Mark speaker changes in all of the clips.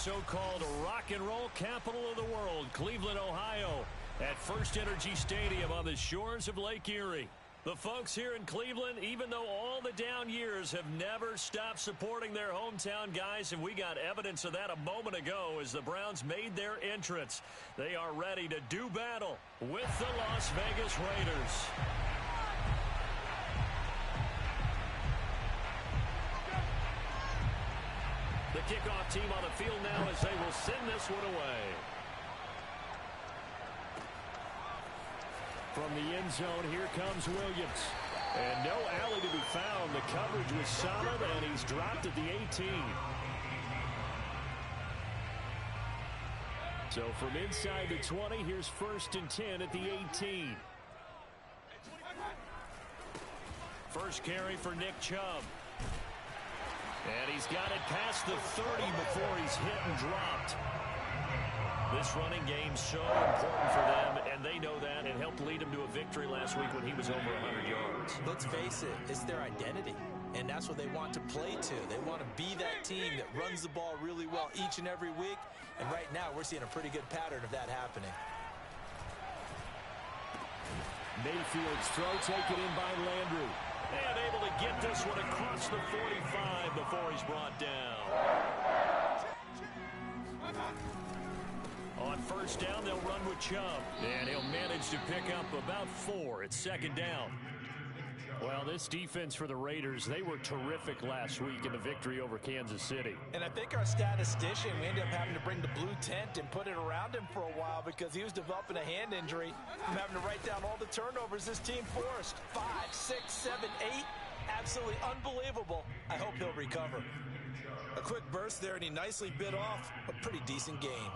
Speaker 1: so-called rock and roll capital of the world, Cleveland, Ohio, at First Energy Stadium on the shores of Lake Erie. The folks here in Cleveland, even though all the down years, have never stopped supporting their hometown guys, and we got evidence of that a moment ago as the Browns made their entrance. They are ready to do battle with the Las Vegas Raiders. The kickoff team on the field now as they will send this one away. From the end zone, here comes Williams. And no alley to be found. The coverage was solid, and he's dropped at the 18. So from inside the 20, here's 1st and 10 at the 18. First carry for Nick Chubb. And he's got it past the 30 before he's hit and dropped. This running game's so important for them, and they know that. It helped lead him to a victory last week when he was over 100 yards.
Speaker 2: Let's face it, it's their identity, and that's what they want to play to. They want to be that team that runs the ball really well each and every week, and right now we're seeing a pretty good pattern of that happening.
Speaker 1: Mayfield's throw taken in by Landry. And able to get this one across the 45 before he's brought down. On first down, they'll run with Chubb. And he'll manage to pick up about 4 at 2nd down. Well, this defense for the Raiders, they were terrific last week in the victory over Kansas City.
Speaker 2: And I think our statistician, we ended up having to bring the blue tent and put it around him for a while because he was developing a hand injury from having to write down all the turnovers this team forced. 5, 6, 7, 8. Absolutely unbelievable. I hope he'll recover. A quick burst there, and he nicely bit off a pretty decent game.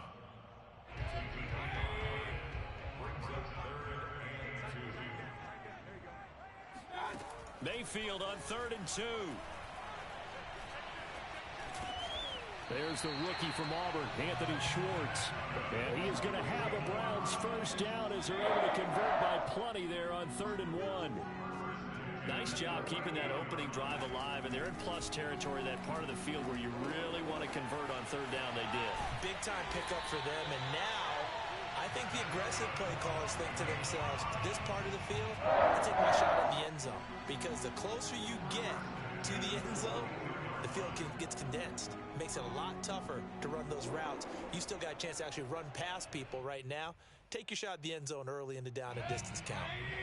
Speaker 1: Mayfield on 3rd and 2. There's the rookie from Auburn, Anthony Schwartz. And he is going to have a Browns first down as they're able to convert by plenty there on 3rd and 1. Nice job keeping that opening drive alive, and they're in plus territory, that part of the field where you really want to convert on 3rd down. They did. Big time pickup for them, and now I think the aggressive play callers think to themselves, this part of the field, I take my shot at the end zone. Because the closer you get to the end zone, the field gets condensed. It makes it a lot tougher to run those routes. You still got a chance to actually run past people right now. Take your shot at the end zone early in the down and distance count.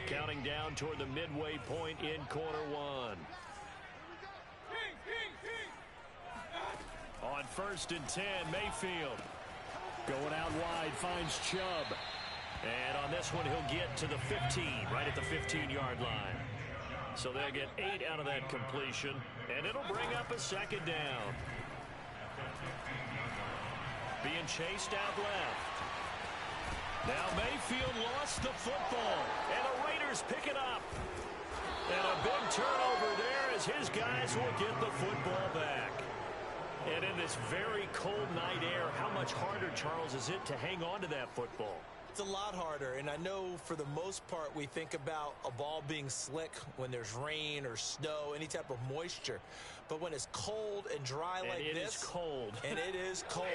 Speaker 1: Counting down toward the midway point in quarter 1. On 1st and 10, Mayfield. Going out wide, finds Chubb. And on this one, he'll get to the 15, right at the 15-yard line. So they'll get 8 out of that completion, and it'll bring up a 2nd down. Being chased out left. Now Mayfield lost the football, and the Raiders pick it up. And a big turnover there as his guys will get the football back. And in this very cold night air, how much harder, Charles, is it to hang on to that football? It's a lot harder, and I know for the most part we think about a ball being slick when there's rain or snow, any type of moisture. But when it's cold and dry like this, it is cold. And it is cold.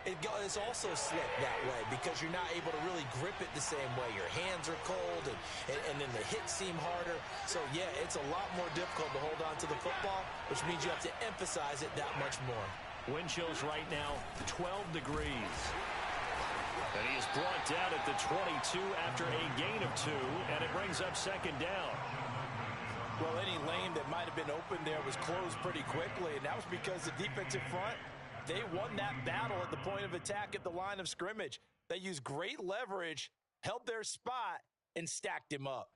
Speaker 1: It's also slick that way because you're not able to really grip it the same way. Your hands are cold, and then the hits seem harder. So, yeah, it's a lot more difficult to hold on to the football, which means you have to emphasize it that much more. Wind chills right now, 12 degrees. And he is brought down at the 22 after a gain of 2, and it brings up 2nd down. Well, any lane that might have been open there was closed pretty quickly, and that was because the defensive front, they won that battle at the point of attack at the line of scrimmage. They used great leverage, held their spot, and stacked him up.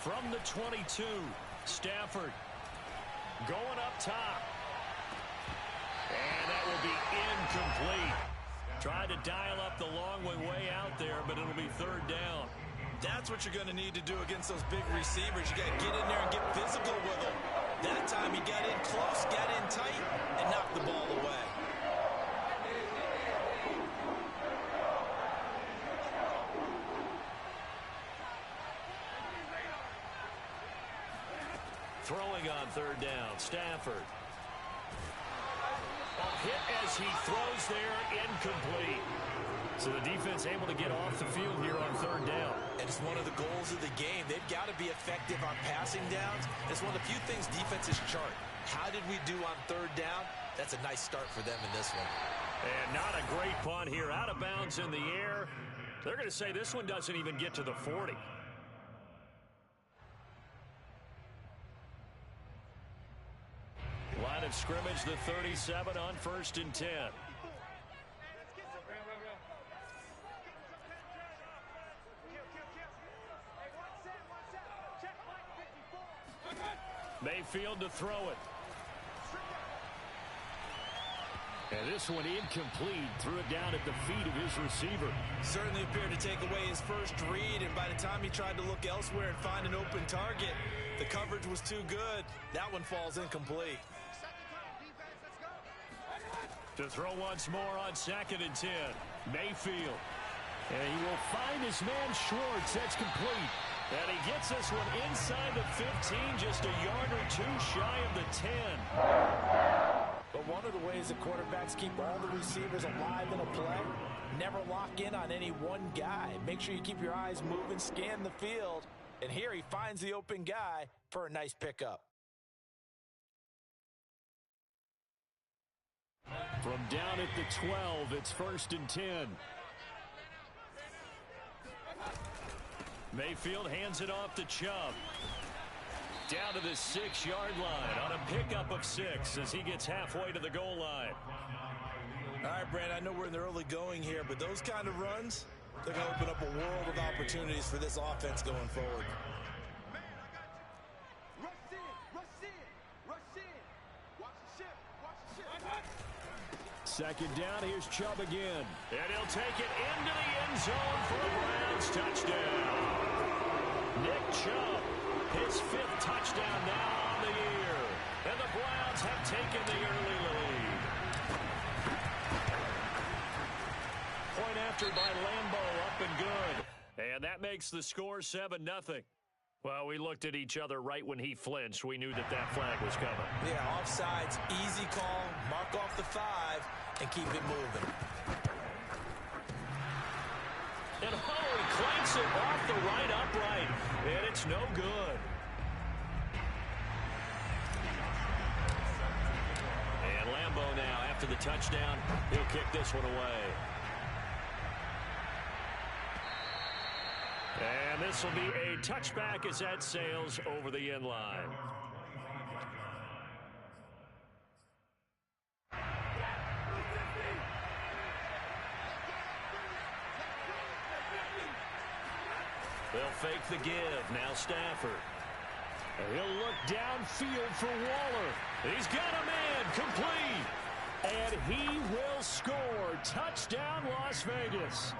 Speaker 1: From the 22, Stafford going up top. And that will be incomplete. Tried to dial up the long way out there, but it'll be 3rd down. That's what you're going to need to do against those big receivers. You got to get in there and get physical with them. That time he got in close, got in tight, and knocked the ball away. throwing on third down. Stafford. A hit as he throws there, incomplete. So the defense able to get off the field here on third down.
Speaker 2: And it's one of the goals of the game. They've got to be effective on passing downs. It's one of the few things defenses chart. How did we do on third down? That's a nice start for them in this one.
Speaker 1: And not a great punt here. Out of bounds in the air. They're going to say this one doesn't even get to the 40. Line of scrimmage, the 37 on 1st and 10. Mayfield to throw it. And this one incomplete. Threw it down at the feet of his receiver.
Speaker 2: Certainly appeared to take away his first read, and by the time he tried to look elsewhere and find an open target, the coverage was too good. That one falls incomplete.
Speaker 1: To throw once more on 2nd and 10. Mayfield. And he will find his man Schwartz. That's complete. And he gets this one inside the 15, just a yard or two shy of the 10.
Speaker 2: But one of the ways that quarterbacks keep all the receivers alive in a play, never lock in on any one guy. Make sure you keep your eyes moving, scan the field. And here he finds the open guy for a nice pickup.
Speaker 1: From down at the 12, it's 1st and 10. Mayfield hands it off to Chubb. Down to the 6-yard line on a pickup of 6 as he gets halfway to the goal line.
Speaker 2: All right, Brand, I know we're in the early going here, but those kind of runs, they're going to open up a world of opportunities for this offense going forward.
Speaker 1: Second down, here's Chubb again. And he'll take it into the end zone for a Browns touchdown. Nick Chubb, his 5th touchdown now on the year. And the Browns have taken the early lead. Point after by Lambeau, up and good. And that makes the score 7-0. Well, we looked at each other right when he flinched. We knew that that flag was coming.
Speaker 2: Yeah, offsides, easy call, mark off the 5, and keep it moving.
Speaker 1: And he clanks it off the right upright, and it's no good. And Lambeau now, after the touchdown, he'll kick this one away. And this will be a touchback as that sails over the end line. They'll fake the give. Now Stafford. He'll look downfield for Waller. He's got a man complete. And he will score. Touchdown, Las Vegas.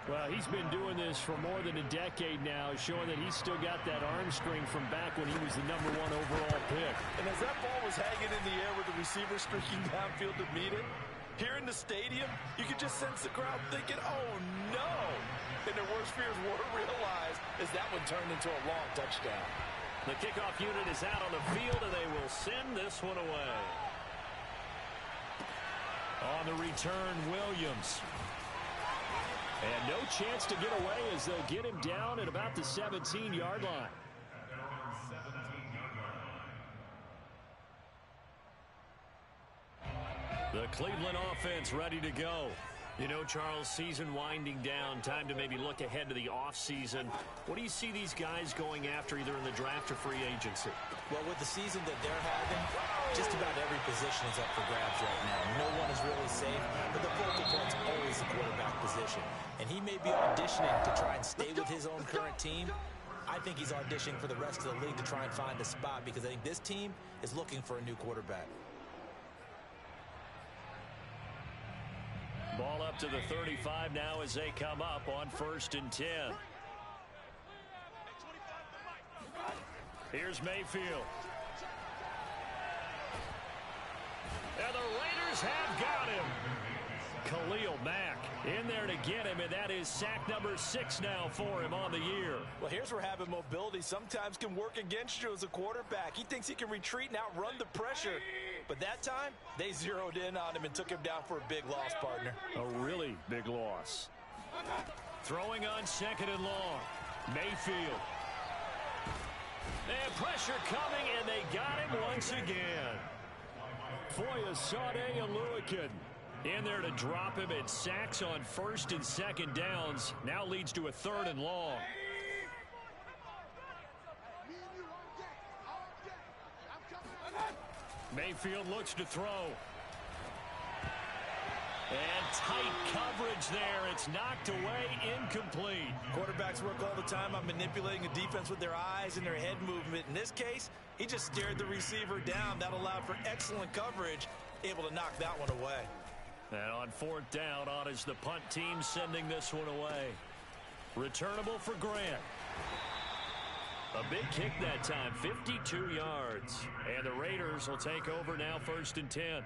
Speaker 1: Well, he's been doing this for more than a decade now, showing that he's still got that arm string from back when he was the #1 overall pick.
Speaker 2: And as that ball was hanging in the air with the receiver streaking downfield to meet it, here in the stadium, you could just sense the crowd thinking, oh, no. And their worst fears were realized as that one turned into a long touchdown.
Speaker 1: The kickoff unit is out on the field, and they will send this one away. On the return, Williams. And no chance to get away as they'll get him down at about the 17-yard line. The Cleveland offense ready to go. You know, Charles, season winding down, time to maybe look ahead to the offseason. What do you see these guys going after either in the draft or free agency?
Speaker 2: Well, with the season that they're having, just about every position is up for grabs right now. No one is really safe, but the focal point's always the quarterback position. And he may be auditioning to try and stay with his own current team. I think he's auditioning for the rest of the league to try and find a spot because I think this team is looking for a new quarterback.
Speaker 1: Ball up to the 35 now as they come up on 1st and 10. Here's Mayfield. And the Raiders have got him. Khalil Mack in there to get him, and that is sack number 6 now for him on the year.
Speaker 2: Well, here's where having mobility sometimes can work against you as a quarterback. He thinks he can retreat and outrun the pressure. But that time, they zeroed in on him and took him down for a big loss, partner.
Speaker 1: A really big loss. Throwing on 2nd and long. Mayfield. And pressure coming, and they got him once again. Foyesade Oluokun in there to drop him, and sacks on 1st and 2nd downs. Now leads to a 3rd and long. Mayfield looks to throw. And tight coverage there. It's knocked away, incomplete.
Speaker 2: Quarterbacks work all the time on manipulating a defense with their eyes and their head movement. In this case, he just stared the receiver down. That allowed for excellent coverage, able to knock that one away.
Speaker 1: And on 4th down, on is the punt team sending this one away. Returnable for Grant. A big kick that time, 52 yards. And the Raiders will take over now, 1st and 10.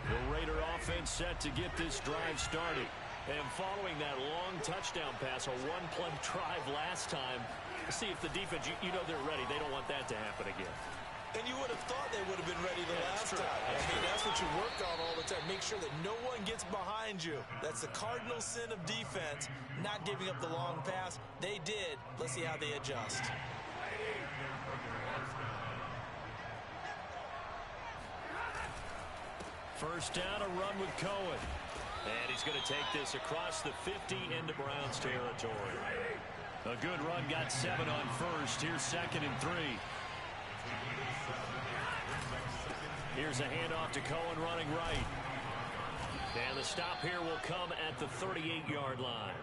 Speaker 1: The Raider offense set to get this drive started. And following that long touchdown pass, a one-play drive last time, see if the defense, you know they're ready. They don't want that to happen again.
Speaker 2: And you would have thought they would have been ready the last time. That's what you work on all the time. Make sure that no one gets behind you. That's the cardinal sin of defense, not giving up the long pass. They did. Let's see how they adjust.
Speaker 1: First down, a run with Cohen. And he's going to take this across the 50 into Browns territory. A good run, got 7 on 1st. Here's 2nd and 3. Here's a handoff to Cohen running right. And the stop here will come at the 38-yard line.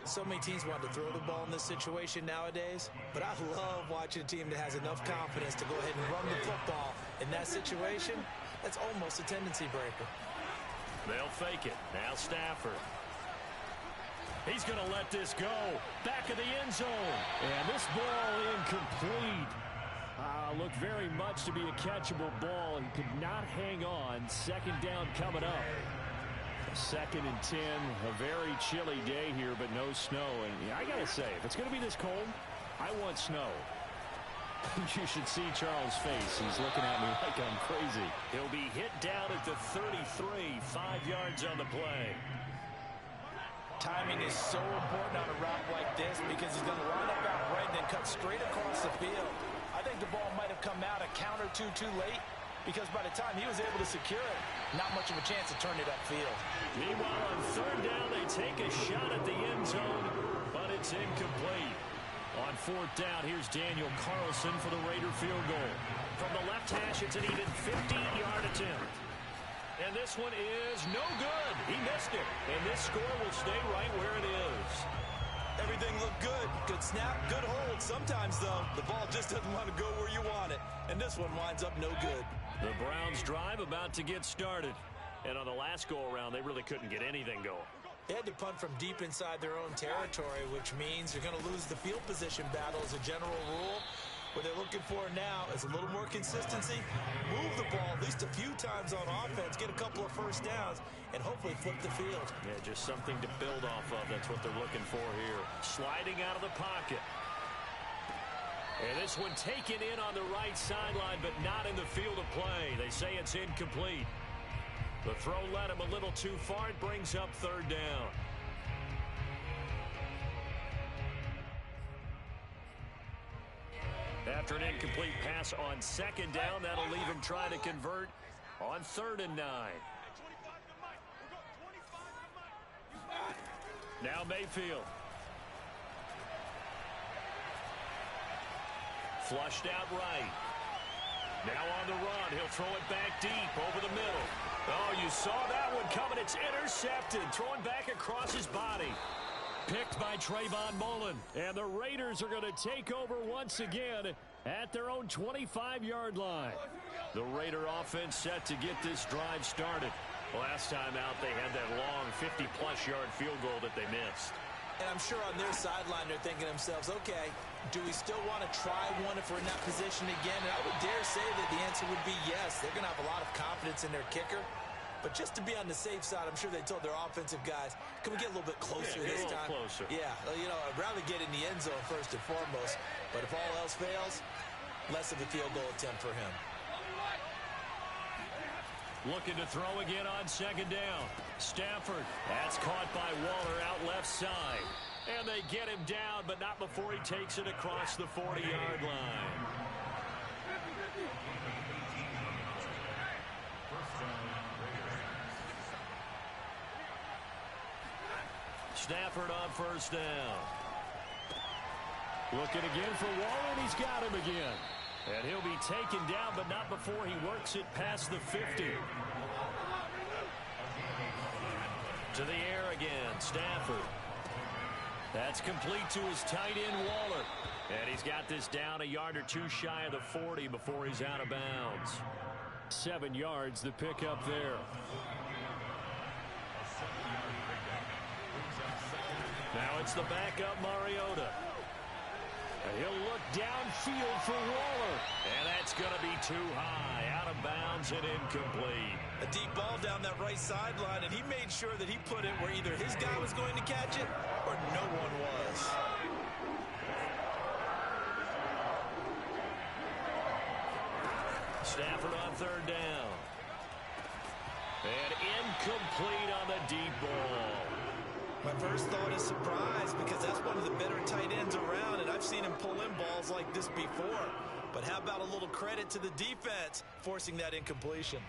Speaker 2: So many teams want to throw the ball in this situation nowadays, but I love watching a team that has enough confidence to go ahead and run the football. In that situation, that's almost a tendency breaker.
Speaker 1: They'll fake it. Now Stafford. He's going to let this go. Back of the end zone. And this ball incomplete. Looked very much to be a catchable ball. He could not hang on. 2nd down coming up. 2nd and 10. A very chilly day here, but no snow. And I got to say, if it's going to be this cold, I want snow. You should see Charles' face. He's looking at me like I'm crazy. He'll be hit down at the 33, 5 yards on the play.
Speaker 2: Timing is so important on a route like this because he's going to line up out right and then cut straight across the field. I think the ball might have come out a count or two too late because by the time he was able to secure it, not much of a chance to turn it upfield.
Speaker 1: Meanwhile, on 3rd down, they take a shot at the end zone, but it's incomplete. On 4th down, here's Daniel Carlson for the Raider field goal. From the left hash, it's an even 50-yard attempt. And this one is no good. He missed it. And this score will stay right where it is.
Speaker 2: Everything looked good. Good snap, good hold. Sometimes, though, the ball just doesn't want to go where you want it. And this one winds up no good.
Speaker 1: The Browns drive about to get started. And on the last go-around, they really couldn't get anything going.
Speaker 2: They had to punt from deep inside their own territory, which means you're going to lose the field position battle as a general rule. What they're looking for now is a little more consistency. Move the ball at least a few times on offense, get a couple of 1st downs, and hopefully flip the field.
Speaker 1: Yeah, just something to build off of. That's what they're looking for here. Sliding out of the pocket. And this one taken in on the right sideline, but not in the field of play. They say it's incomplete. The throw led him a little too far. It brings up 3rd down. After an incomplete pass on 2nd down, that'll leave him trying to convert on 3rd and 9. Now Mayfield. Flushed out right. Now on the run. He'll throw it back deep over the middle. Oh, you saw that one coming. It's intercepted. Throwing back across his body. Picked by Trayvon Mullen. And the Raiders are going to take over once again at their own 25-yard line. The Raider offense set to get this drive started. Last time out, they had that long 50-plus yard field goal that they missed.
Speaker 2: And I'm sure on their sideline they're thinking to themselves, okay, do we still want to try one if we're in that position again? And I would dare say that the answer would be yes. They're going to have a lot of confidence in their kicker. But just to be on the safe side, I'm sure they told their offensive guys, can we get a little bit closer this time?
Speaker 1: Closer.
Speaker 2: Yeah, you know, I'd rather get in the end zone first and foremost. But if all else fails, less of a field goal attempt for him.
Speaker 1: Looking to throw again on second down. Stafford. That's caught by Waller out left side. And they get him down, but not before he takes it across the 40-yard line. Stafford on first down. Looking again for Waller, and he's got him again. And he'll be taken down, but not before he works it past the 50. To the air again, Stafford. That's complete to his tight end, Waller. And he's got this down a yard or two shy of the 40 before he's out of bounds. 7 yards, the pickup there. Now it's the backup, Mariota. He'll look downfield for Waller. And that's going to be too high. Out of bounds and incomplete.
Speaker 2: A deep ball down that right sideline, and he made sure that he put it where either his guy was going to catch it or no one was.
Speaker 1: Stafford on third down. And incomplete on the deep ball.
Speaker 2: My first thought is surprise because that's one of the better tight ends around, and I've seen him pull in balls like this before. But how about a little credit to the defense forcing that incompletion?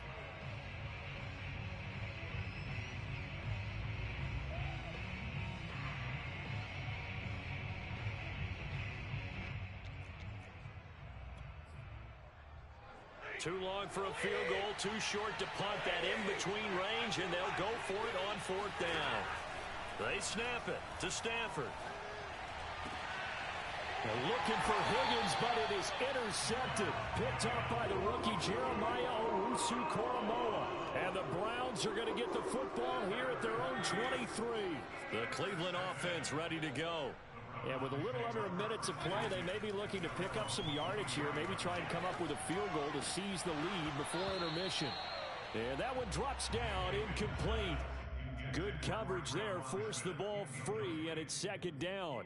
Speaker 1: Too long for a field goal, too short to punt that in-between range, and they'll go for it on fourth down. They snap it to Stafford. They're looking for Higgins, but it is intercepted. Picked up by the rookie Jeremiah Owusu-Koramoah. And the Browns are going to get the football here at their own 23. The Cleveland offense ready to go. And with a little under a minute to play, they may be looking to pick up some yardage here. Maybe try and come up with a field goal to seize the lead before intermission. And that one drops down, incomplete. Good coverage there, forced the ball free, and it's second down.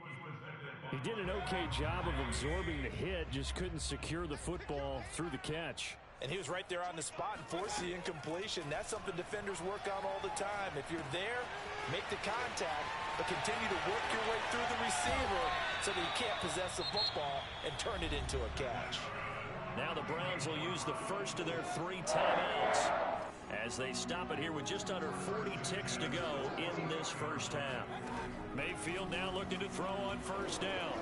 Speaker 1: He did an okay job of absorbing the hit, just couldn't secure the football through the catch.
Speaker 2: And he was right there on the spot and forced the incompletion. That's something defenders work on all the time. If you're there, make the contact, but continue to work your way through the receiver so that you can't possess the football and turn it into a catch.
Speaker 1: Now the Browns will use the first of their 3 timeouts as they stop it here with just under 40 ticks to go in this first half. Mayfield now looking to throw on first down.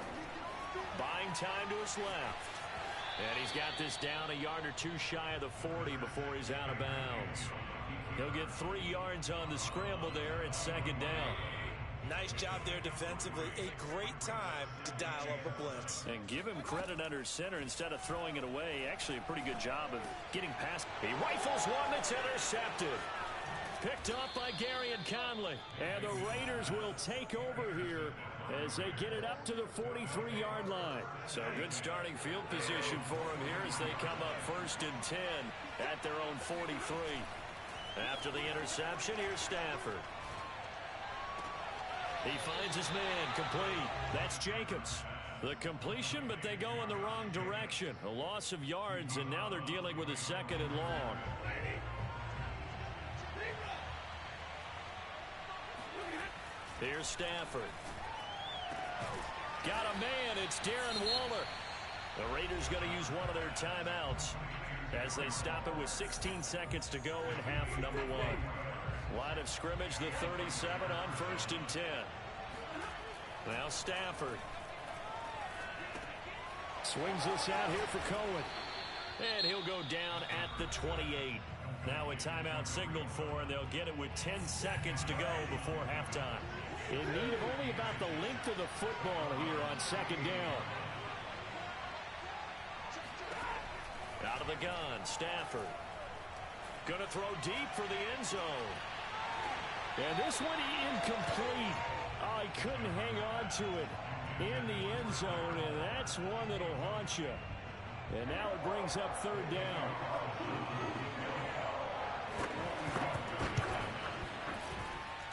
Speaker 1: Buying time to his left. And he's got this down a yard or two shy of the 40 before he's out of bounds. He'll get 3 yards on the scramble there at second down.
Speaker 2: Nice job there defensively. A great time to dial up a blitz.
Speaker 1: And give him credit under center instead of throwing it away. Actually, a pretty good job of getting past. He rifles one that's intercepted. Picked up by Garyon Conley. And the Raiders will take over here as they get it up to the 43-yard line. So good starting field position for them here as they come up first and 10 at their own 43. After the interception, here's Stafford. He finds his man, complete. That's Jacobs. The completion, but they go in the wrong direction. A loss of yards, and now they're dealing with a second and long. Here's Stafford. Got a man. It's Darren Waller. The Raiders going to use one of their timeouts as they stop it with 16 seconds to go in half number 1. Line of scrimmage, the 37 on first and 10. Now Stafford. Swings this out here for Cohen. And he'll go down at the 28. Now a timeout signaled for, and they'll get it with 10 seconds to go before halftime. In need of only about the length of the football here on second down. Out of the gun, Stafford. Gonna throw deep for the end zone. And this one incomplete. Oh, he couldn't hang on to it in the end zone, and that's one that'll haunt you. And now it brings up third down.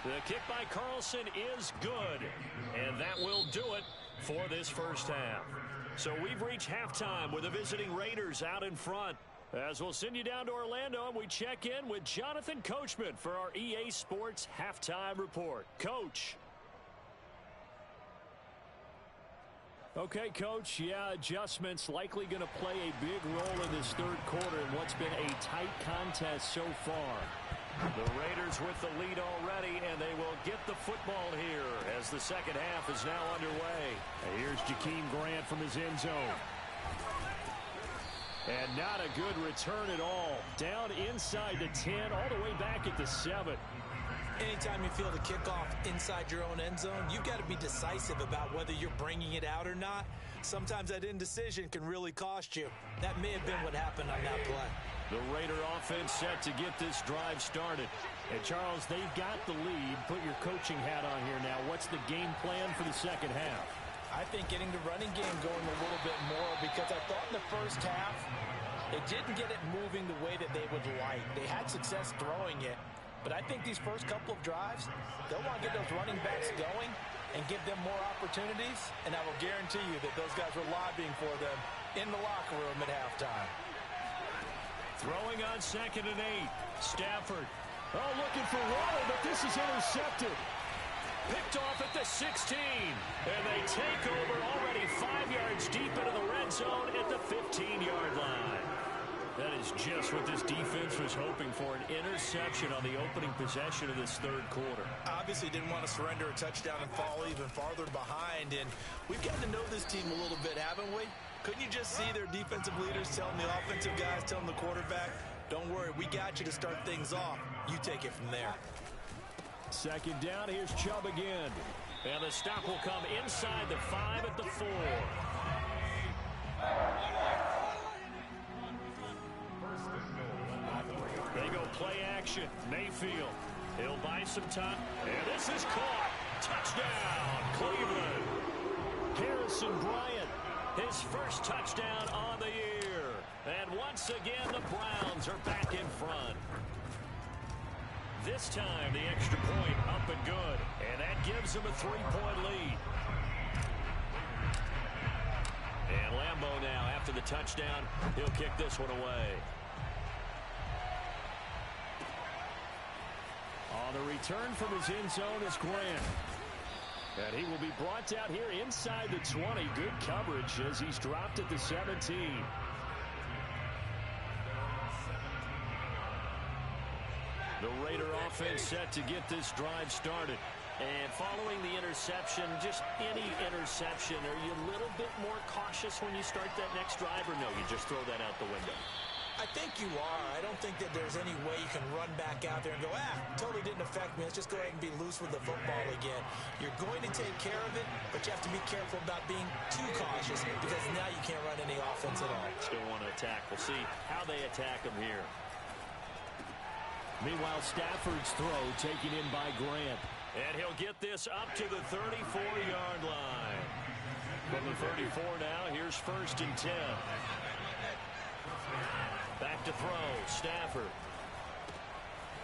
Speaker 1: The kick by Carlson is good, and that will do it for this first half. So we've reached halftime with the visiting Raiders out in front. As we'll send you down to Orlando, and we check in with Jonathan Coachman for our EA Sports Halftime Report. Coach. Okay, Coach, yeah, adjustments likely going to play a big role in this third quarter in what's been a tight contest so far. The Raiders with the lead already, and they will get the football here as the second half is now underway. And here's Jakeem Grant from his end zone. And not a good return at all. Down inside the 10, all the way back at the 7.
Speaker 2: Anytime you feel the kickoff inside your own end zone, you've got to be decisive about whether you're bringing it out or not. Sometimes that indecision can really cost you. That may have been what happened on that play.
Speaker 1: The Raider offense set to get this drive started. And, Charles, they've got the lead. Put your coaching hat on here now. What's the game plan for the second half?
Speaker 2: I think getting the running game going a little bit more, because I thought in the first half they didn't get it moving the way that they would like. They had success throwing it. But I think these first couple of drives, they'll want to get those running backs going and give them more opportunities. And I will guarantee you that those guys were lobbying for them in the locker room at halftime.
Speaker 1: Throwing on 2nd and 8. Stafford. Oh, looking for Waller, but this is intercepted. Picked off at the 16. And they take over already 5 yards deep into the red zone at the 15-yard line. That is just what this defense was hoping for, an interception on the opening possession of this third quarter.
Speaker 2: Obviously didn't want to surrender a touchdown and fall even farther behind, and we've gotten to know this team a little bit, haven't we? Couldn't you just see their defensive leaders telling the offensive guys, telling the quarterback, don't worry, we got you to start things off. You take it from there.
Speaker 1: Second down, here's Chubb again. And the stop will come inside the 5 at the 4. They go play action. Mayfield. He'll buy some time. And this is caught. Touchdown, Cleveland. Harrison Bryant, his first touchdown on the year. And once again, the Browns are back in front. This time, the extra point up and good. And that gives them a 3-point lead. And Lambeau now, after the touchdown, he'll kick this one away. On the return from his end zone is Grant. And he will be brought out here inside the 20. Good coverage as he's dropped at the 17. The Raider offense set to get this drive started. And following the interception, just any interception, are you a little bit more cautious when you start that next drive, or no, you just throw that out the window?
Speaker 2: I think you are. I don't think that there's any way you can run back out there and go, totally didn't affect me. Let's just go ahead and be loose with the football again. You're going to take care of it, but you have to be careful about being too cautious, because now you can't run any offense at all.
Speaker 1: Still want to attack. We'll see how they attack them here. Meanwhile, Stafford's throw taken in by Grant. And he'll get this up to the 34-yard line. From the 34 now, here's 1st and 10. Back to throw, Stafford.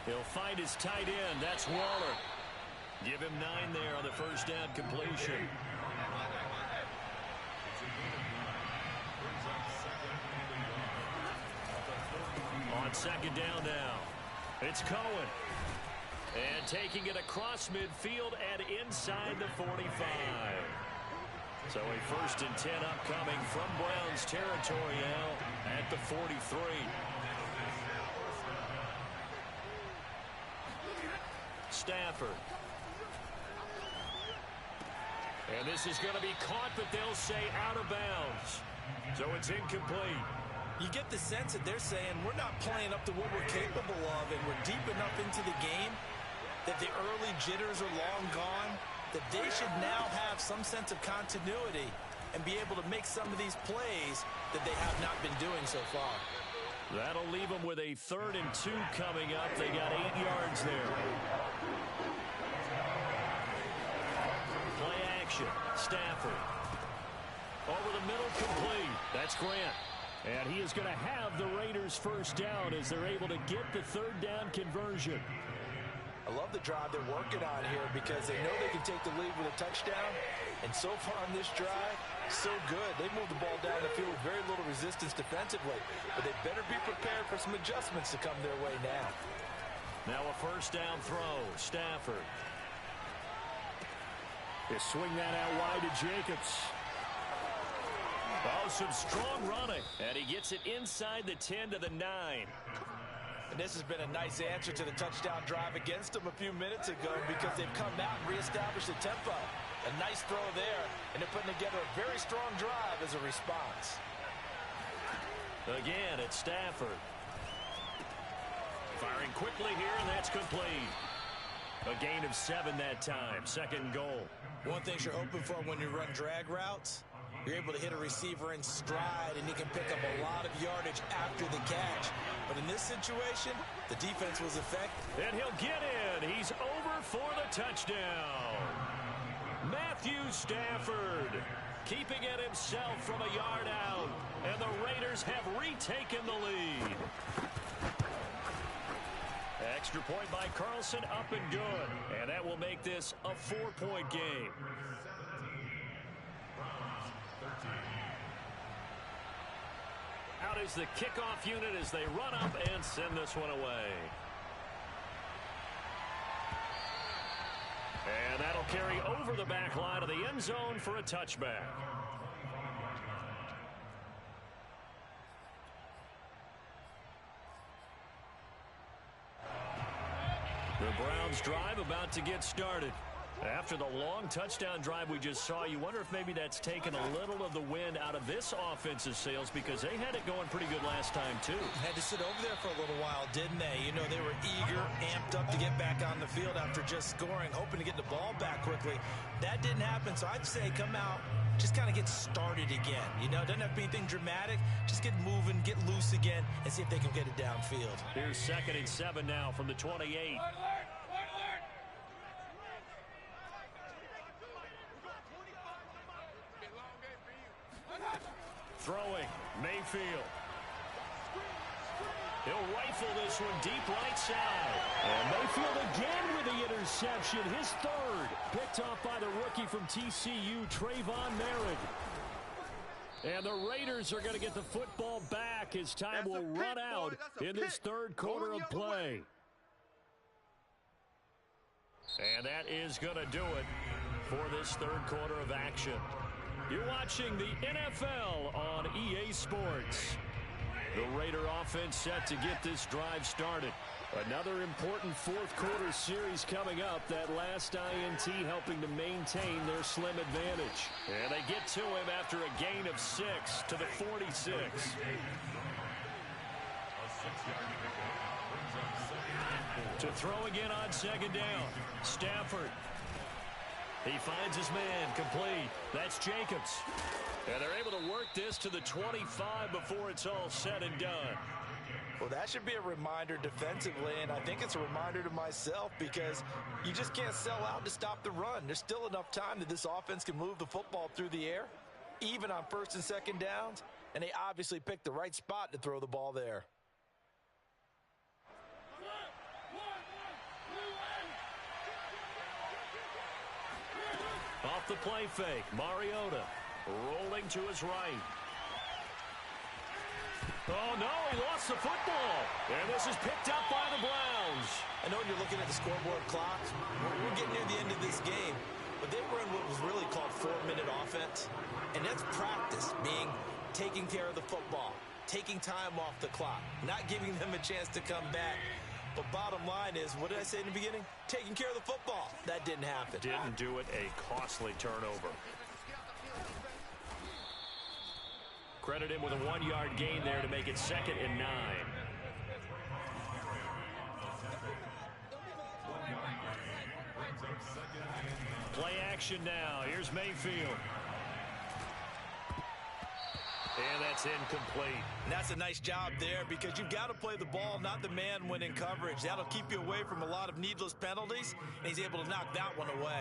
Speaker 1: He'll find his tight end, that's Waller. Give him 9 there on the first down completion. On 2nd down now, it's Cohen. And taking it across midfield and inside the 45. So a 1st and 10 upcoming from Browns territory now at the 43. Stafford. And this is going to be caught, but they'll say out of bounds. So it's incomplete.
Speaker 2: You get the sense that they're saying we're not playing up to what we're capable of, and we're deep enough into the game that the early jitters are long gone, that they should now have some sense of continuity and be able to make some of these plays that they have not been doing so far.
Speaker 1: That'll leave them with a 3rd and 2 coming up. They got 8 yards there. action. Stafford. Over the middle, complete. That's Grant. And he is going to have the Raiders first down as they're able to get the third down conversion.
Speaker 2: I love the drive they're working on here because they know they can take the lead with a touchdown. And so far on this drive, so good. They moved the ball down the field with very little resistance defensively. But they better be prepared for some adjustments to come their way now.
Speaker 1: Now a first down throw. Stafford. They swing that out wide to Jacobs. Oh, some strong running. And he gets it inside the 10 to the 9.
Speaker 2: And this has been a nice answer to the touchdown drive against them a few minutes ago because they've come out and reestablished the tempo. A nice throw there, and they're putting together a very strong drive as a response.
Speaker 1: Again, it's Stafford. Firing quickly here, and that's complete. A gain of 7 that time. Second goal.
Speaker 2: One thing you're open for when you run drag routes, you're able to hit a receiver in stride, and he can pick up a lot of yardage after the catch. But in this situation, the defense was effective.
Speaker 1: And he'll get in. He's over for the touchdown. Matthew Stafford keeping it himself from a yard out. And the Raiders have retaken the lead. Extra point by Carlson, up and good. And that will make this a 4-point game. Out is the kickoff unit as they run up and send this one away. And that'll carry over the back line of the end zone for a touchback. The Browns drive about to get started. After the long touchdown drive we just saw, you wonder if maybe that's taken a little of the wind out of this offensive sails because they had it going pretty good last time, too.
Speaker 2: Had to sit over there for a little while, didn't they? You know, they were eager, amped up to get back on the field after just scoring, hoping to get the ball back quickly. That didn't happen, so I'd say come out, just kind of get started again. You know, doesn't have to be anything dramatic. Just get moving, get loose again, and see if they can get it downfield.
Speaker 1: Here's 2nd and 7 now from the 28. Throwing, Mayfield. He'll rifle this one deep right side. And Mayfield again with the interception, his 3rd. Picked off by the rookie from TCU, Trayvon Merritt. And the Raiders are going to get the football back as time will run out in this 3rd quarter of play. And that is going to do it for this 3rd quarter of action. You're watching the NFL on EA Sports. The Raider offense set to get this drive started. Another important 4th quarter series coming up. That last INT helping to maintain their slim advantage. And they get to him after a gain of 6 to the 46. To throw again on 2nd down. Stafford. He finds his man, complete. That's Jacobs. And they're able to work this to the 25 before it's all said and done.
Speaker 2: Well, that should be a reminder defensively, and I think it's a reminder to myself because you just can't sell out to stop the run. There's still enough time that this offense can move the football through the air, even on 1st and 2nd downs, and they obviously picked the right spot to throw the ball there.
Speaker 1: Off the play fake, Mariota rolling to his right. Oh, no, he lost the football. And this is picked up by the Browns.
Speaker 2: I know when you're looking at the scoreboard clock, we're getting near the end of this game, but they were in what was really called 4-minute offense, and that's practice, meaning taking care of the football, taking time off the clock, not giving them a chance to come back. But bottom line is, what did I say in the beginning? Taking care of the football. That didn't happen.
Speaker 1: Didn't do it. A costly turnover. Credit him with a 1-yard gain there to make it 2nd and 9. Play action now. Here's Mayfield. And that's incomplete.
Speaker 2: And that's a nice job there because you've got to play the ball, not the man when in coverage. That'll keep you away from a lot of needless penalties, and he's able to knock that one away.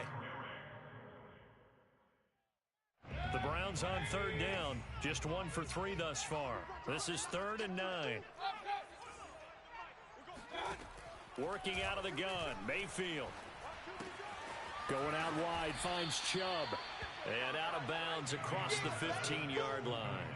Speaker 1: Browns on third down. Just 1 for 3 thus far. This is 3rd and 9. Working out of the gun, Mayfield. Going out wide, finds Chubb. And out of bounds across the 15-yard line.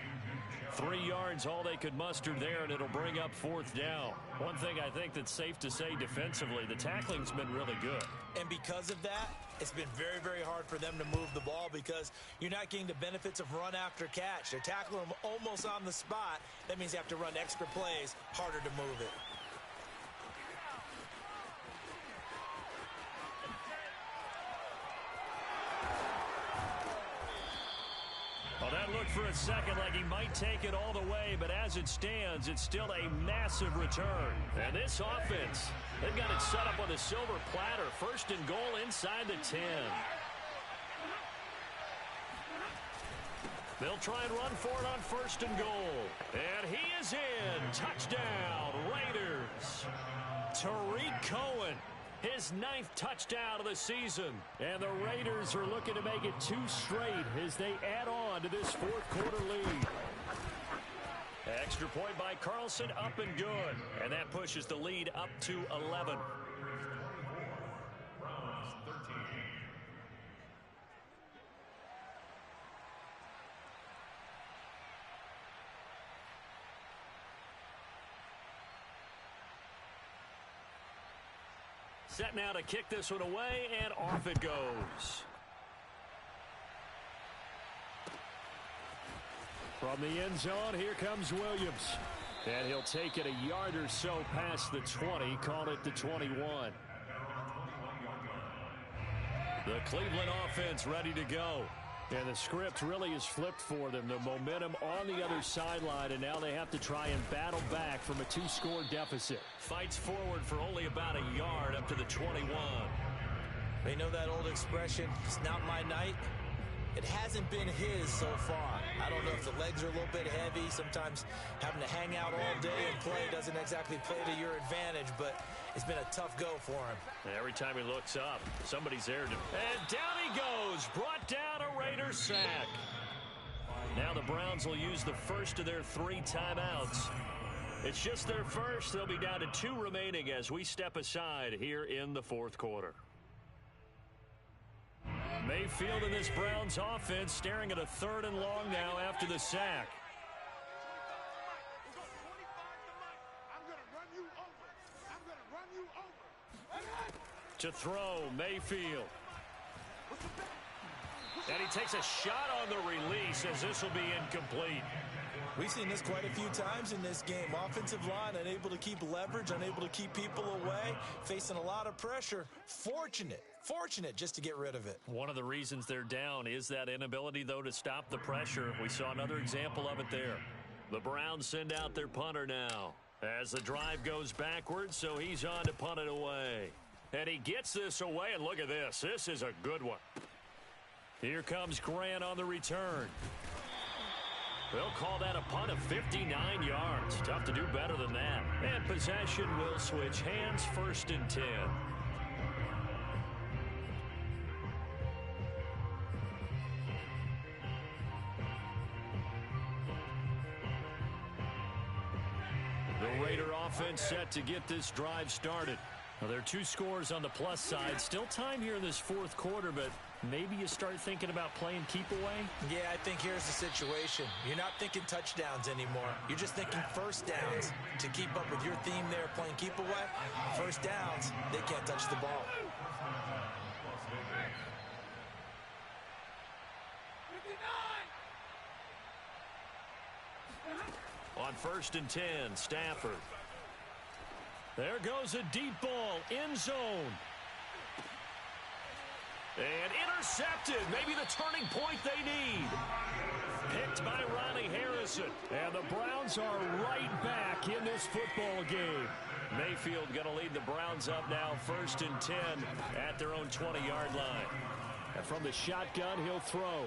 Speaker 1: 3 yards, all they could muster there, and it'll bring up 4th down. One thing I think that's safe to say defensively, the tackling's been really good.
Speaker 2: And because of that, it's been very, very hard for them to move the ball because you're not getting the benefits of run after catch. They're tackling them almost on the spot. That means you have to run extra plays, harder to move it.
Speaker 1: Well, that looked for a second like he might take it all the way, but as it stands, it's still a massive return. And this offense, they've got it set up on the silver platter. 1st and goal inside the 10. They'll try and run for it on 1st and goal. And he is in. Touchdown, Raiders. Tariq Cohen. His 9th touchdown of the season. And the Raiders are looking to make it 2 straight as they add on to this 4th quarter lead. Extra point by Carlson, up and good. And that pushes the lead up to 11. Set now to kick this one away, and off it goes. From the end zone, here comes Williams. And he'll take it a yard or so past the 20, call it the 21. The Cleveland offense ready to go. And the script really is flipped for them. The momentum on the other sideline, and now they have to try and battle back from a 2-score deficit. Fights forward for only about a yard up to the 21.
Speaker 2: They know that old expression, it's not my night. It hasn't been his so far. I don't know if the legs are a little bit heavy. Sometimes having to hang out all day and play doesn't exactly play to your advantage, but it's been a tough go for him.
Speaker 1: Every time he looks up, somebody's there. And down he goes. Brought down a Raider sack. Now the Browns will use the first of their 3 timeouts. It's just their first. They'll be down to 2 remaining as we step aside here in the 4th quarter. Mayfield in this Browns offense staring at a 3rd and long now after the sack. To throw, Mayfield. And he takes a shot on the release as this will be incomplete.
Speaker 2: We've seen this quite a few times in this game. Offensive line unable to keep leverage, unable to keep people away, facing a lot of pressure. Fortunate just to get rid of it.
Speaker 1: One of the reasons they're down is that inability, though, to stop the pressure. We saw another example of it there. The Browns send out their punter now as the drive goes backwards, so he's on to punt it away. And he gets this away, and look at this. This is a good one. Here comes Grant on the return. They'll call that a punt of 59 yards. Tough to do better than that. And possession will switch hands, 1st and 10. The Raider offense set to get this drive started. Well, there are 2 scores on the plus side. Still time here in this 4th quarter, but maybe you start thinking about playing keep away?
Speaker 2: Yeah, I think here's the situation. You're not thinking touchdowns anymore. You're just thinking 1st downs. To keep up with your theme there, playing keep away, 1st downs, they can't touch the ball.
Speaker 1: On 1st and 10, Stafford. There goes a deep ball, end zone. And intercepted, maybe the turning point they need. Picked by Ronnie Harrison. And the Browns are right back in this football game. Mayfield going to lead the Browns up now, 1st and 10 at their own 20-yard line. And from the shotgun, he'll throw.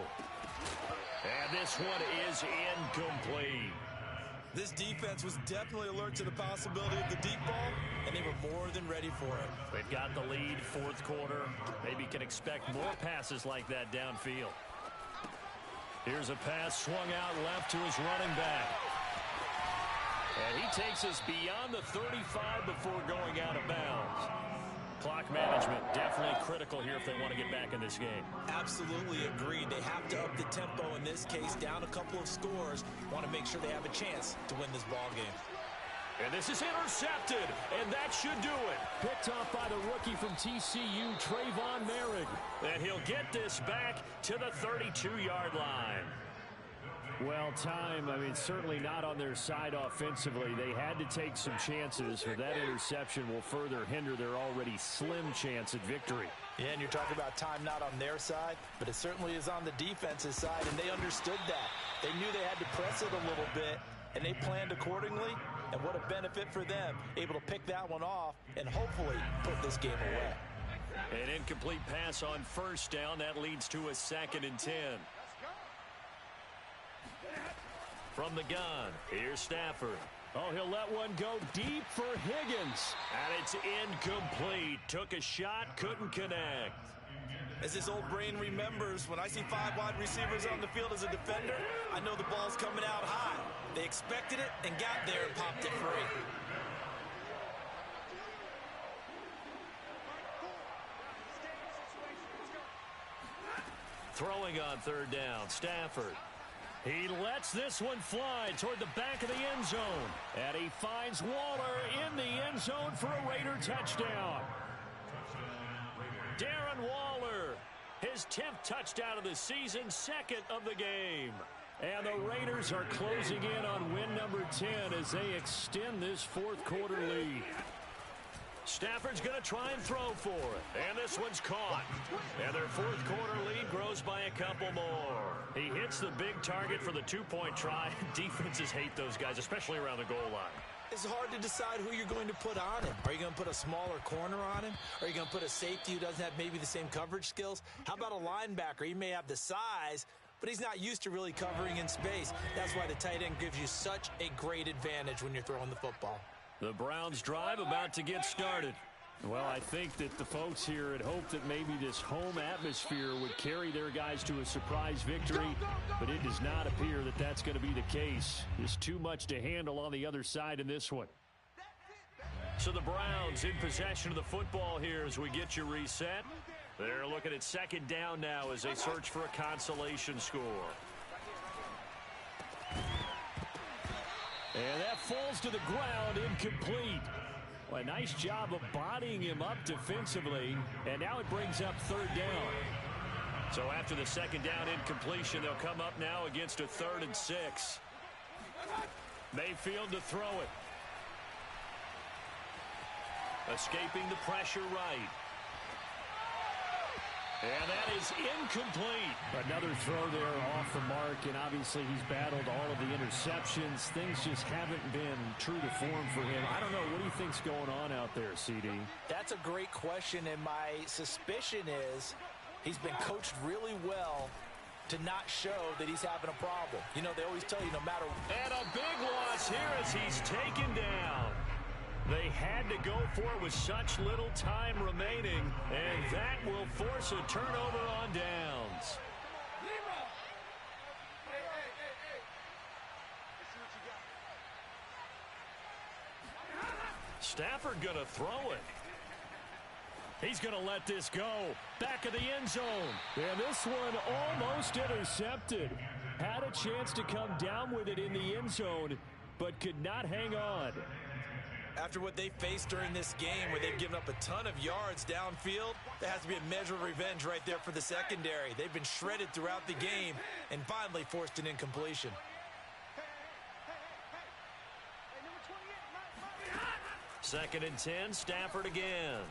Speaker 1: And this one is incomplete.
Speaker 2: This defense was definitely alert to the possibility of the deep ball, and they were more than ready for it.
Speaker 1: They've got the lead, 4th quarter. Maybe can expect more passes like that downfield. Here's a pass swung out left to his running back. And he takes us beyond the 35 before going out of bounds. Clock management definitely critical here if they want to get back in this game.
Speaker 2: Absolutely agreed. They have to up the tempo in this case, down a couple of scores. Want to make sure they have a chance to win this ball game.
Speaker 1: And this is intercepted, and that should do it. Picked off by the rookie from TCU, Trayvon Merrick. And he'll get this back to the 32-yard line.
Speaker 3: Well, certainly not on their side offensively. They had to take some chances, but that interception will further hinder their already slim chance at victory.
Speaker 2: Yeah, and you're talking about time not on their side, but it certainly is on the defense's side, and they understood that. They knew they had to press it a little bit, and they planned accordingly, and what a benefit for them, able to pick that one off and hopefully put this game away.
Speaker 1: An incomplete pass on first down. That leads to a 2nd and 10. From the gun, here's Stafford.
Speaker 3: Oh, he'll let one go deep for Higgins.
Speaker 1: And it's incomplete. Took a shot, couldn't connect.
Speaker 2: As this old brain remembers, when I see 5 wide receivers on the field as a defender, I know the ball's coming out high. They expected it and got there and popped it free.
Speaker 1: Throwing on 3rd down, Stafford. He lets this one fly toward the back of the end zone. And he finds Waller in the end zone for a Raider touchdown. Darren Waller, his 10th touchdown of the season, 2nd of the game. And the Raiders are closing in on win number 10 as they extend this 4th quarter lead. Stafford's going to try and throw for it. And this one's caught. And their 4th quarter lead grows by a couple more. He hits the big target for the 2-point try. Defenses hate those guys, especially around the goal line.
Speaker 2: It's hard to decide who you're going to put on him. Are you going to put a smaller corner on him? Are you going to put a safety who doesn't have maybe the same coverage skills? How about a linebacker? He may have the size, but he's not used to really covering in space. That's why the tight end gives you such a great advantage when you're throwing the football.
Speaker 1: The Browns drive about to get started.
Speaker 3: Well, I think that the folks here had hoped that maybe this home atmosphere would carry their guys to a surprise victory, but it does not appear that that's going to be the case. There's too much to handle on the other side in this one.
Speaker 1: So the Browns in possession of the football here as we get you reset. They're looking at 2nd down now as they search for a consolation score.
Speaker 3: And that falls to the ground, incomplete. Well, a nice job of bodying him up defensively, and now it brings up 3rd down.
Speaker 1: So after the 2nd down incompletion, they'll come up now against a 3rd and 6. Mayfield to throw it. Escaping the pressure right. And that is incomplete.
Speaker 3: Another throw there off the mark, and obviously he's battled all of the interceptions. Things just haven't been true to form for him. I don't know. What do you think's going on out there, CD?
Speaker 2: That's a great question, and my suspicion is he's been coached really well to not show that he's having a problem. You know, they always tell you no matter...
Speaker 1: And a big loss here as he's taken down. They had to go for it with such little time remaining, and that will force a turnover on downs. Stafford going to throw it. He's going to let this go. Back of the end zone.
Speaker 3: And this one almost intercepted. Had a chance to come down with it in the end zone, but could not hang on.
Speaker 2: After what they faced during this game where they've given up a ton of yards downfield, there has to be a measure of revenge right there for the secondary. They've been shredded throughout the game and finally forced an incompletion.
Speaker 1: Second and 10, Stafford again.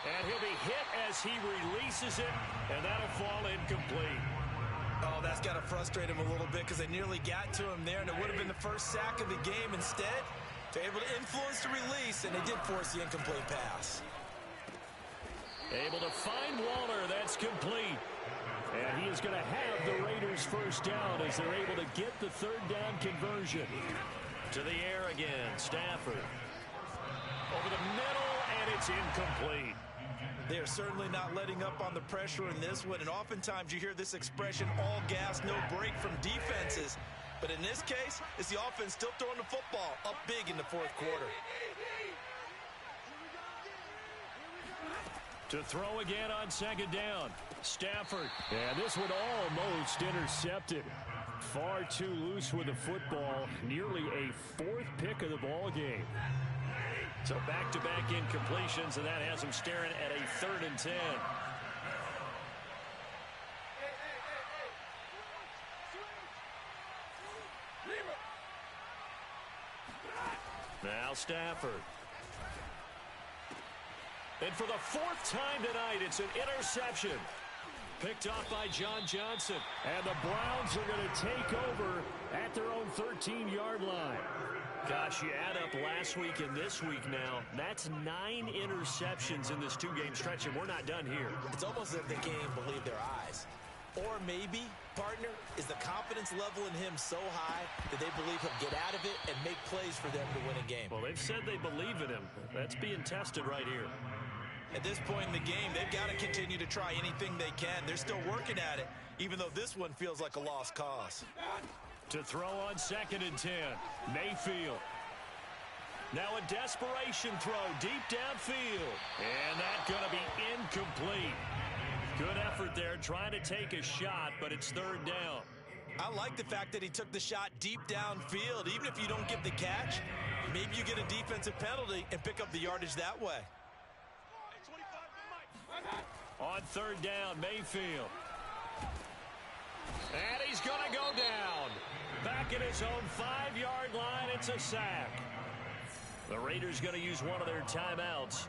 Speaker 1: And he'll be hit as he releases it, and that'll fall incomplete.
Speaker 2: Oh, that's got to frustrate him a little bit because they nearly got to him there, and it would have been the first sack of the game. Instead, they're able to influence the release, and they did force the incomplete pass.
Speaker 1: Able to find Waller. That's complete.
Speaker 3: And he is going to have the Raiders' first down as they're able to get the 3rd down conversion.
Speaker 1: To the air again, Stafford. Over the middle, and it's incomplete.
Speaker 2: They are certainly not letting up on the pressure in this one, and oftentimes you hear this expression, all gas, no break from defenses. But in this case, it's the offense still throwing the football up big in the fourth quarter.
Speaker 3: To throw again on second down, Stafford. And this one almost intercepted. Far too loose with the football. Nearly a fourth pick of the ball game. So back-to-back incompletions, and that has him staring at a 3rd and 10. Now Stafford. And for the 4th time tonight, it's an interception. Picked off by John Johnson. And the Browns are going to take over at their own 13-yard line. Gosh, you add up last week and this week now, that's 9 interceptions in this 2-game stretch, and we're not done here.
Speaker 2: It's almost as if they can't even believe their eyes. Or maybe, partner, is the confidence level in him so high that they believe he'll get out of it and make plays for them to win a game.
Speaker 3: Well, they've said they believe in him. That's being tested right here.
Speaker 2: At this point in the game, they've got to continue to try anything they can. They're still working at it, even though this one feels like a lost cause.
Speaker 3: To throw on 2nd and 10, Mayfield. Now a desperation throw deep downfield. And that's going to be incomplete. Good effort there trying to take a shot, but it's 3rd down.
Speaker 2: I like the fact that he took the shot deep downfield. Even if you don't get the catch, maybe you get a defensive penalty and pick up the yardage that way.
Speaker 3: On 3rd down, Mayfield. And he's going to go down. Back at his own 5-yard line, it's a sack. The Raiders going to use one of their timeouts.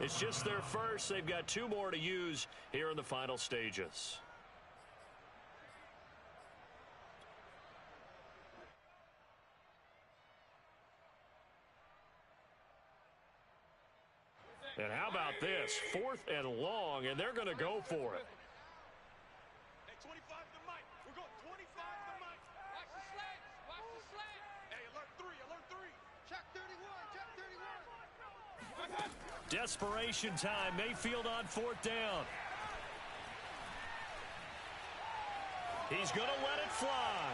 Speaker 3: It's just their first. They've got 2 more to use here in the final stages. And how about this? 4th and long, and they're going to go for it.
Speaker 4: Hey, 25 to Mike. We're going 25 to Mike. Watch the slant. Watch the slant. Hey, alert 3. Alert 3. Check 31. Check 31.
Speaker 3: Desperation time. Mayfield on 4th down. He's going to let it fly.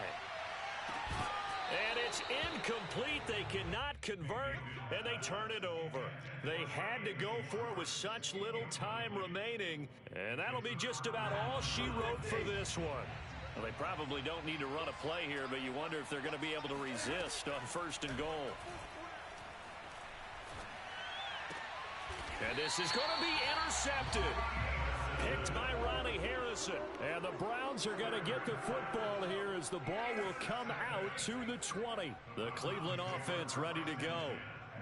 Speaker 3: And it's incomplete. They cannot convert, and they turn it over. They had to go for it with such little time remaining, and that'll be just about all she wrote for this one. Well, they probably don't need to run a play here, but you wonder if they're going to be able to resist on 1st and goal. And this is going to be intercepted. Picked by Ronnie Harrison. And the Browns are going to get the football here as the ball will come out to the 20. The Cleveland offense ready to go.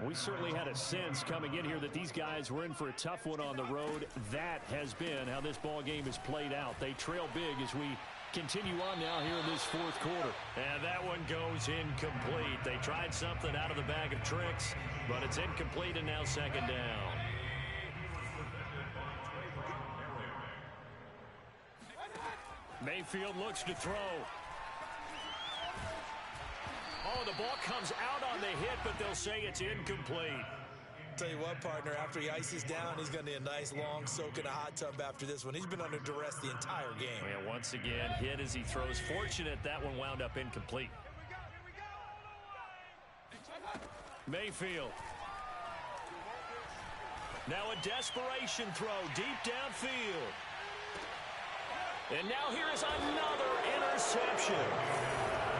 Speaker 3: We certainly had a sense coming in here that these guys were in for a tough one on the road. That has been how this ball game has played out. They trail big as we continue on now here in this 4th quarter. And that one goes incomplete. They tried something out of the bag of tricks, but it's incomplete, and now 2nd down. Mayfield looks to throw. Oh, the ball comes out on the hit, but they'll say it's incomplete.
Speaker 2: Tell you what, partner, after he ices down, he's going to need a nice long soak in a hot tub after this one. He's been under duress the entire game.
Speaker 3: And once again, hit as he throws. Fortunate that one wound up incomplete. Mayfield. Now a desperation throw deep downfield. And now here is another interception.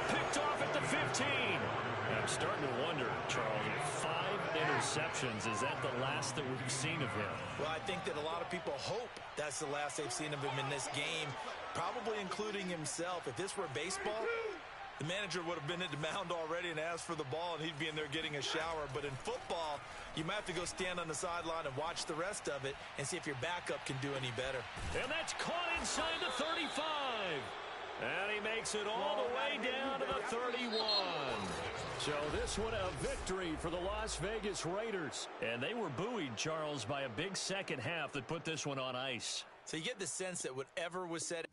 Speaker 3: Picked off at the 15. And I'm starting to wonder, Charles, 5 interceptions, is that the last that we've seen of him?
Speaker 2: Well, I think that a lot of people hope that's the last they've seen of him in this game, probably including himself. If this were baseball, the manager would have been at the mound already and asked for the ball, and he'd be in there getting a shower. But in football, you might have to go stand on the sideline and watch the rest of it and see if your backup can do any better.
Speaker 3: And that's caught inside the 35. And he makes it all the way down to the 31. So this one a victory for the Las Vegas Raiders. And they were buoyed, Charles, by a big second half that put this one on ice.
Speaker 2: So you get the sense that whatever was said